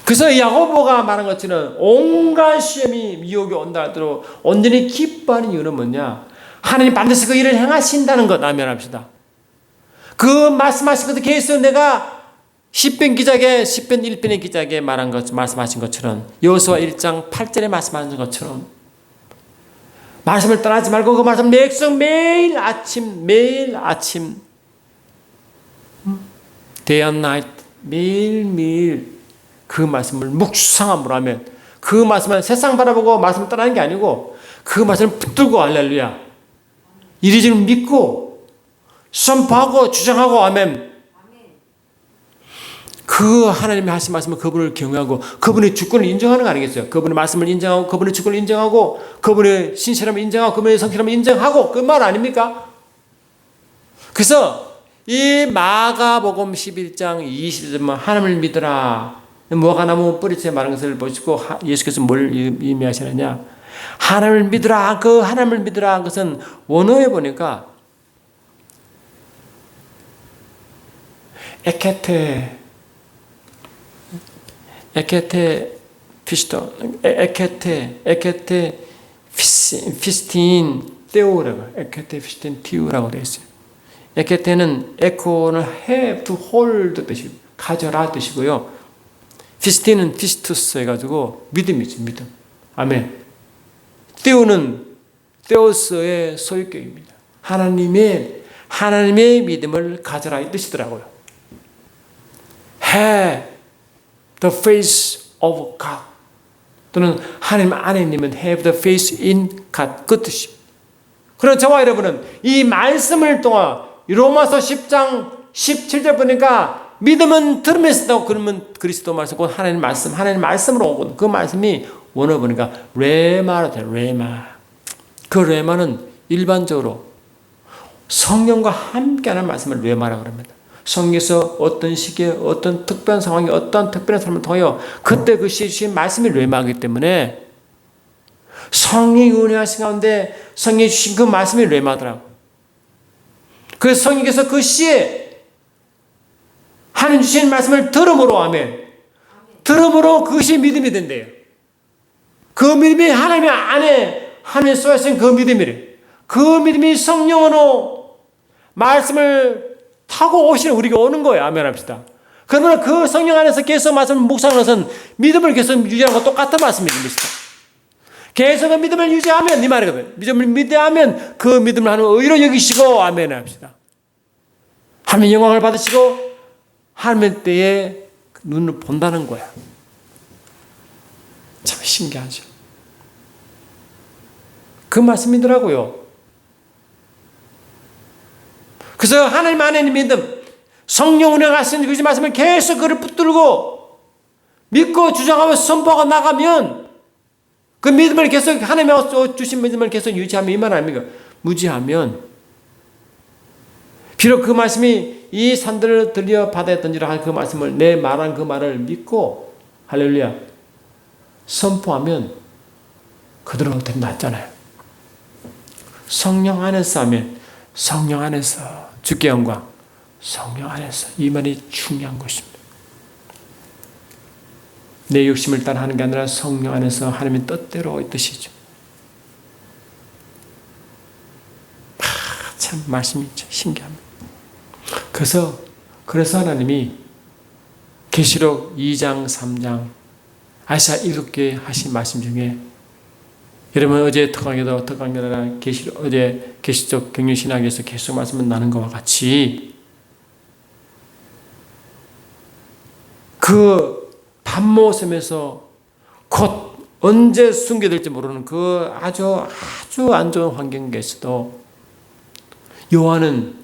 그래서 야고보가 말한 것처럼 온갖 시험이 미혹이 온다 하더라도 온전히 기뻐하는 이유는 뭐냐? 하나님 반드시 그 일을 행하신다는 것. 아멘 합시다. 그 말씀하신 것도 계속 내가 시편 1편의 기자에게 말씀하신 것처럼 여호수아 1장 8절에 말씀하신 것처럼 말씀을 떠나지 말고 그 말씀 매일 아침 day and night 매일매일 그 말씀을 묵상함으로 하면 그 말씀은 세상 바라보고 말씀을 떠나는 게 아니고 그 말씀을 붙들고 할렐루야 이리저리 믿고 선포하고 주장하고 아멘. 그 하나님이 하신 말씀을 그분을 경외하고 그분의 주권을 인정하는 거 아니겠어요? 그분의 말씀을 인정하고 그분의 주권을 인정하고 그분의 신실함을 인정하고 그분의 성실함을 인정하고 그 말 아닙니까? 그래서 이 마가복음 11장 20절만 하나님을 믿으라 무화과나무 뿌리째 말한 것을 보시고 예수께서 뭘 의미하시느냐? 하나님을 믿으라. 그 하나님을 믿으라 것은 원어에 보니까 에케테 피스토 에케테 피스틴 떼오라고 에케테 피스틴 티우라고 되어 있어요. 에케테는 에코는 have to hold 뜻이고 가져라 뜻이고요. 피스틴은 피스투스 해가지고 믿음이죠. 믿음. 아멘. 떼오는 떼오스의 소유격입니다. 하나님의 믿음을 가져라 이 뜻이더라고요. Have the faith of God 또는 하나님 안에 있는 have the faith in God 그 뜻입니다. 그럼 저와 여러분은 이 말씀을 통한 로마서 10장 17절 보니까 믿음은 들으면서 있다고 그러면 그리스도 말씀, 하나님 말씀으로 오거든. 그 말씀이 원어 보니까 레마로 돼, 레마. 그 레마는 일반적으로 성령과 함께하는 말씀을 레마라고 합니다. 성경에서 어떤 시기에 어떤 특별한 상황에 어떤 특별한 사람을 통하여 그때 그 시에 주신 말씀이 레마이기 때문에 성령이 은혜하신 가운데 성령이 주신 그 말씀이 레마더라고. 그래서 성령께서 그 시에 하나님 주신 말씀을 들음으로 아멘. 들음으로 그것이 믿음이 된대요. 그 믿음이 하나님 안에 하나님 쏘아진 그 믿음이래. 그 믿음이 성령으로 말씀을 타고 오시는 우리가 오는 거예요. 아멘 합시다. 그러면 그 성령 안에서 계속 말씀을 묵상하는 것은 믿음을 계속 유지하는 것과 똑같은 말씀입니다. 계속 그 믿음을 유지하면 이 말이거든. 믿음을 믿으면 그 믿음을 하는 의로 여기시고 아멘 합시다. 하나님의 영광을 받으시고 하나님의 때에 눈을 본다는 거야. 참 신기하죠. 그 말씀이더라고요. 그래서 하나님 안에 있는 믿음, 성령 은혜가 하신 그 말씀을 계속 그를 붙들고 믿고 주장하며 선포하고 나가면 그 믿음을 계속 하나님이 주신 믿음을 계속 유지하면 이 말 아닙니까? 무지하면 비록 그 말씀이 이 산들을 들려 바다에 던지라 할 그 말씀을 내 말한 그 말을 믿고 할렐루야 선포하면 그대로 낫잖아요. 성령 안에서 하면 성령 안에서 주께 영광 성령 안에서 이 말이 중요한 것입니다. 내 욕심을 따라 하는 게 아니라 성령 안에서 하나님의 뜻대로 이 뜻이죠. 참 말씀이 신기합니다. 그래서 하나님이 계시록 2장 3장 아시아 7개 하신 말씀 중에 여러분 어제 특강에도 어제 계시적 경륜신학에서 계속 말씀을 나눈 것과 같이 그 밤모섬에서 곧 언제 숨겨질지 모르는 그 아주 안 좋은 환경에서도 요한은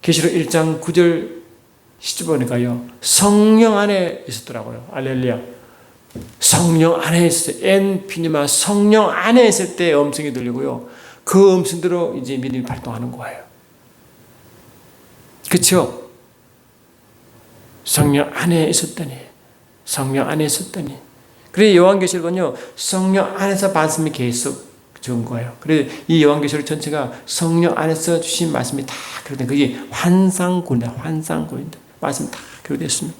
계시록 1장 9절 시집 보니까요, 성령 안에 있었더라고요. 할렐루야. 성령 안에 있어요. 엔피니마 성령 안에 있을 때 음성이 들리고요. 그 음성대로 이제 믿음이 발동하는 거예요. 그렇죠? 성령 안에 있었더니, 성령 안에 있었더니. 그래서 요한계시록은요, 성령 안에서 말씀이 계속 적은 거예요. 그래서 이 요한계시록 전체가 성령 안에서 주신 말씀이 다 그렇게 그게 환상군이다. 환상군인데 말씀 다 그렇게 됐습니다.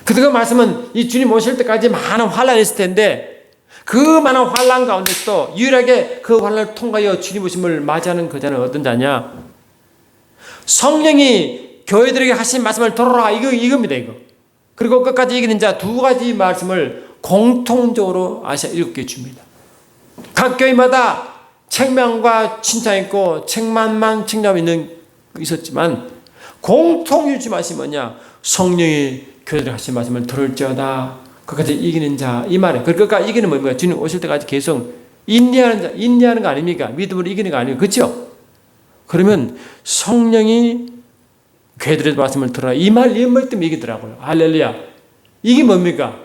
그 말씀은 이 주님 오실 때까지 많은 환란이 있을 텐데 그 많은 환란 가운데서도 유일하게 그 환란을 통과하여 주님 오심을 맞이하는 그 자는 어떤 자냐? 성령이 교회들에게 하신 말씀을 들어라. 이겁니다. 이거. 그리고 끝까지 이기는 자 두 가지 말씀을 공통적으로 아시아 7개 줍니다. 각 교회마다 책망과 칭찬이 있고 책만만 칭찬이 있었지만 공통 유지 말씀이 뭐냐? 성령이 교회들에게 하신 말씀을 들을지어다. 끝까지 이기는 자. 이 말에. 그 끝까지 이기는 뭡니까? 주님 오실 때까지 계속 인내하는 자. 인내하는 거 아닙니까? 믿음으로 이기는 거 아닙니까? 그렇죠? 그러면 성령이 교회들의 말씀을 들어라. 이 말 때문에 이기더라고요. 할렐루야. 이게 뭡니까?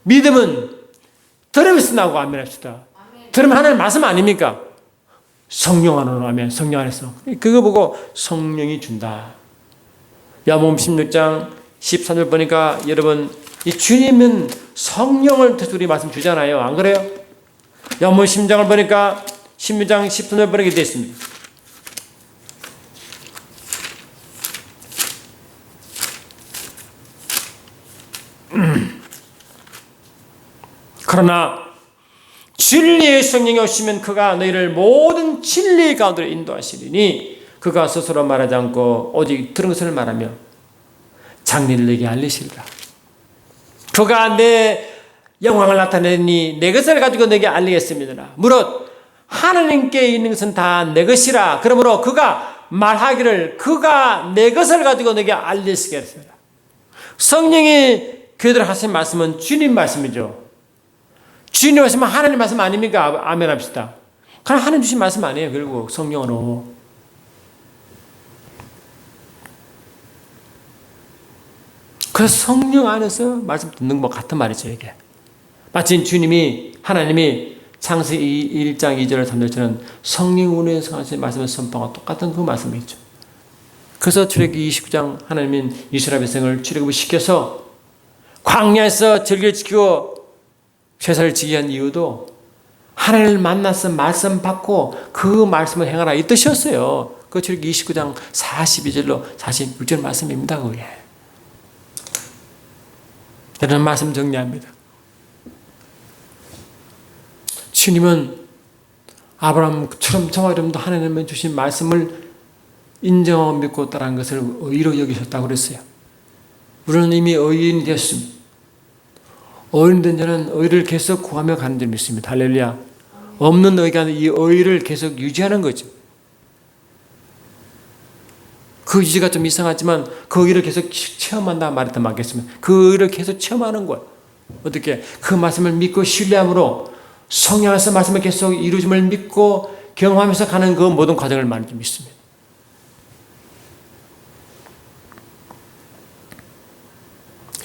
믿음은 들으면서 나오고 아멘 합시다. 들으면 하나님 말씀 아닙니까? 성령 안으로 아멘. 성령 안에서. 그거 보고 성령이 준다. 야고보서 16장 13절 보니까 여러분 이 주님은 성령을 통해서 우리 말씀 주잖아요. 안 그래요? 야고보서 16장을 보니까 16장 13절 보니까 되어 있습니다. 그러나 진리의 성령이 오시면 그가 너희를 모든 진리 가운데로 인도하시리니 그가 스스로 말하지 않고 오직 들은 것을 말하며 장래를 내게 알리시리라. 그가 내 영광을 나타내니 내 것을 가지고 내게 알리겠습니다. 무릇 하나님께 있는 것은 다 내 것이라. 그러므로 그가 말하기를 그가 내 것을 가지고 내게 알리시겠습니다. 성령이 교회들 하신 말씀은 주님 말씀이죠. 주님 말씀은 하나님 말씀 아닙니까? 아멘 합시다. 그럼 하나님 주신 말씀 아니에요. 결국 성령으로. 그래서 성령 안에서 말씀 듣는 것 같은 말이죠. 이게. 마치 주님이 하나님이 창세기 1장 2절 3절처럼 성령 운에서 하신 말씀을 선포하고 똑같은 그 말씀이죠. 그래서 출애굽기 29장 하나님은 이스라엘 백성을 출애굽을 시켜서 광야에서 절기를 지키고 제사를 지키게 한 이유도 하나님을 만나서 말씀 받고 그 말씀을 행하라 이 뜻이었어요. 그 출애굽기 29장 42절로 46절 말씀입니다. 그게. 이런 말씀 정리합니다. 주님은 아브라함처럼 저와 여러분도 하나님의 주신 말씀을 인정하고 믿고 따라한 것을 의로 여기셨다고 그랬어요. 우리는 이미 의인이 되었습니다. 의인 된 자는 의를 계속 구하며 가는 줄 믿습니다. 할렐루야. 없는 의가 이 의를 계속 유지하는 거죠. 그 유지가 좀 이상하지만 그 의를 계속 체험한다 말했다 맞겠습니다. 그 의를 계속 체험하는 거예요. 어떻게? 그 말씀을 믿고 신뢰함으로 성령에서 말씀을 계속 이루어짐을 믿고 경험하면서 가는 그 모든 과정을 많이 믿습니다.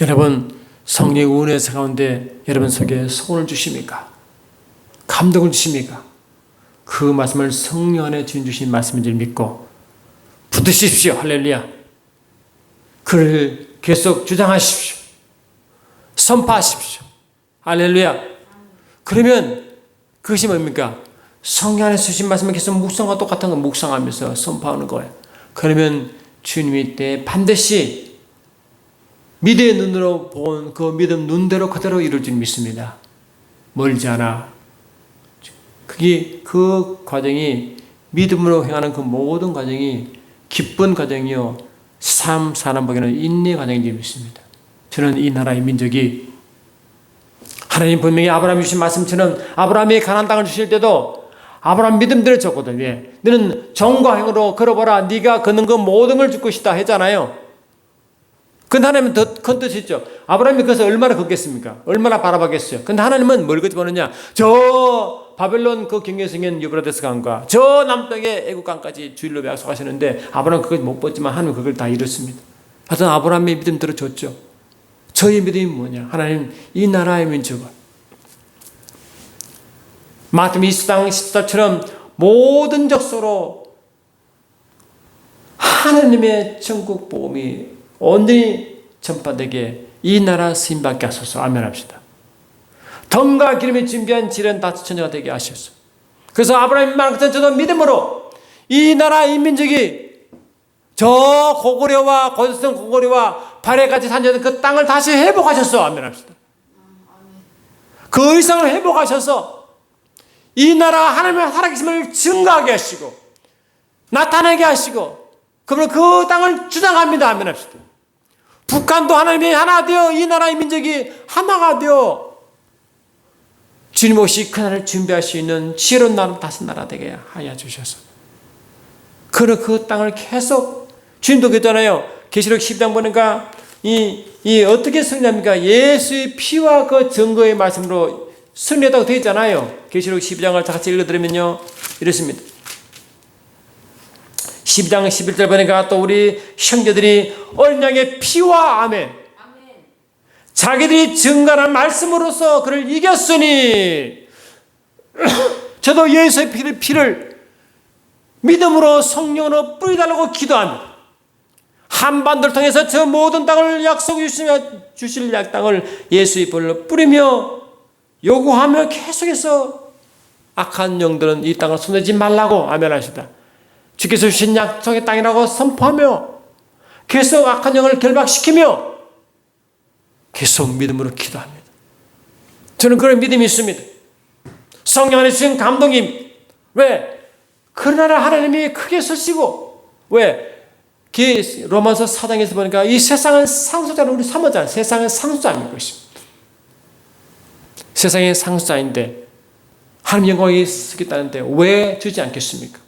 여러분 성령의 은혜의 가운데 여러분 속에 소원을 주십니까? 감동을 주십니까? 그 말씀을 성령 안에 주신 말씀인 줄 믿고 붙드십시오. 할렐루야. 그를 계속 주장하십시오. 선포하십시오. 할렐루야. 그러면 그것이 뭡니까? 성령 안에 주신 말씀을 계속 묵상과 똑같은 거 묵상하면서 선포하는 거예요. 그러면 주님이 때 반드시 믿음의 눈으로 본 그 믿음 눈대로 그대로 이룰 줄 믿습니다. 멀지 않아. 그게 그 과정이 믿음으로 행하는 그 모든 과정이 기쁜 과정이요. 삶 사람 보기에는 인내 과정인 줄 믿습니다. 저는 이 나라의 민족이 하나님 분명히 아브라함이 주신 말씀처럼 아브라함이 가나안 땅을 주실 때도 아브라함 믿음대로 줬거든요. 예. 너는 정과 행으로 걸어보라. 네가 걷는 그 모든 걸 줄 것이다 했잖아요. 근데 하나님은 더 큰 뜻이 있죠. 아브라함이 그것을 얼마나 걷겠습니까? 얼마나 바라봤겠어요? 근데 하나님은 뭘 걷어보느냐? 저 바벨론 그 경계에 생긴 유브라데스 강과 저 남쪽의 애국 강까지 주일로 약속하셨는데 아브라함 그걸 못 봤지만 하나님 그걸 다 이뤘습니다. 하여튼 아브라함의 믿음 들어줬죠. 저희 믿음이 뭐냐? 하나님 이 나라의 민족을 마태복음 20장 14처럼 모든 족속으로 하나님의 천국 복음이 온전히 전파되게 이 나라 쓰임받게 하소서. 아멘 합시다. 덤과 기름이 준비한 지른 다섯 처녀가 되게 하소서. 그래서 아브라함이 말한 것처럼 저도 믿음으로 이 나라 이 민족이 저 고구려와 고대성 고구려와 발해까지 산지던 그 땅을 다시 회복하셨어. 아멘 합시다. 그 이상을 회복하셔서 이 나라 하나님의 살아계심을 증거하게 하시고 나타나게 하시고 그러면 그 땅을 주장합니다. 아멘 합시다. 북한도 하나님이 하나 되어 이 나라의 민족이 하나가 되어 주님 오시 그날을 준비할 수 있는 지혜로운 나라 다섯 나라 되게 하여 주셔서 그러 그 땅을 계속 주님도 그랬잖아요. 계시록 10장 보니까 이 어떻게 승리합니까? 예수의 피와 그 증거의 말씀으로 승리했다고 되어 있잖아요. 계시록 12장을 다 같이 읽어드리면요 이렇습니다. 12장 11절 보니까 또 우리 형제들이 어린 양의 피와 아멘 자기들이 증거한 말씀으로써 그를 이겼으니 저도 예수의 피를 믿음으로 성령으로 뿌리달라고 기도합니다. 한반도를 통해서 저 모든 땅을 약속해 주실 땅을 예수의 볼로 뿌리며 요구하며 계속해서 악한 영들은 이 땅을 손대지 말라고 아멘 하시다. 주께서 주신 약속의 땅이라고 선포하며 계속 악한 영을 결박시키며 계속 믿음으로 기도합니다. 저는 그런 믿음이 있습니다. 성령 안에 주신 감동임. 왜? 그러나 하나님이 크게 쓰시고 왜? 로마서 4장에서 보니까 이 세상은 상속자를 우리 삼았잖아요. 세상은 상속자인 것입니다. 세상의 상속자인데 하나님 영광이 쓰겠다는데 왜 주지 않겠습니까?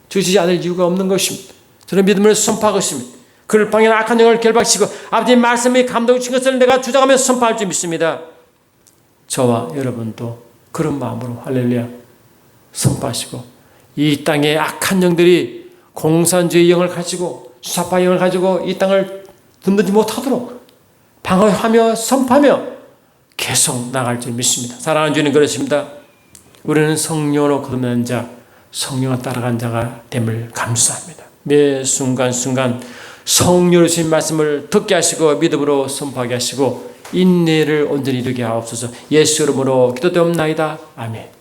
주시지 않을 이유가 없는 것입니다. 저는 믿음을 선포하고 있습니다. 그를 방해하는 악한 영을 결박시키고 아버지의 말씀이 감동을 준 것을 내가 주장하며 선포할 줄 믿습니다. 저와 여러분도 그런 마음으로 할렐루야 선포하시고 이 땅의 악한 영들이 공산주의 영을 가지고 수사파 영을 가지고 이 땅을 든든지 못하도록 방어하며 선포하며 계속 나갈 줄 믿습니다. 사랑하는 주님 그렇습니다. 우리는 성령으로 거듭난 자 성령을 따라간 자가 됨을 감사합니다. 매 순간순간 성령으로 주신 말씀을 듣게 하시고 믿음으로 선포하게 하시고 인내를 온전히 이루게 하옵소서. 예수 이름으로 기도되옵나이다. 아멘.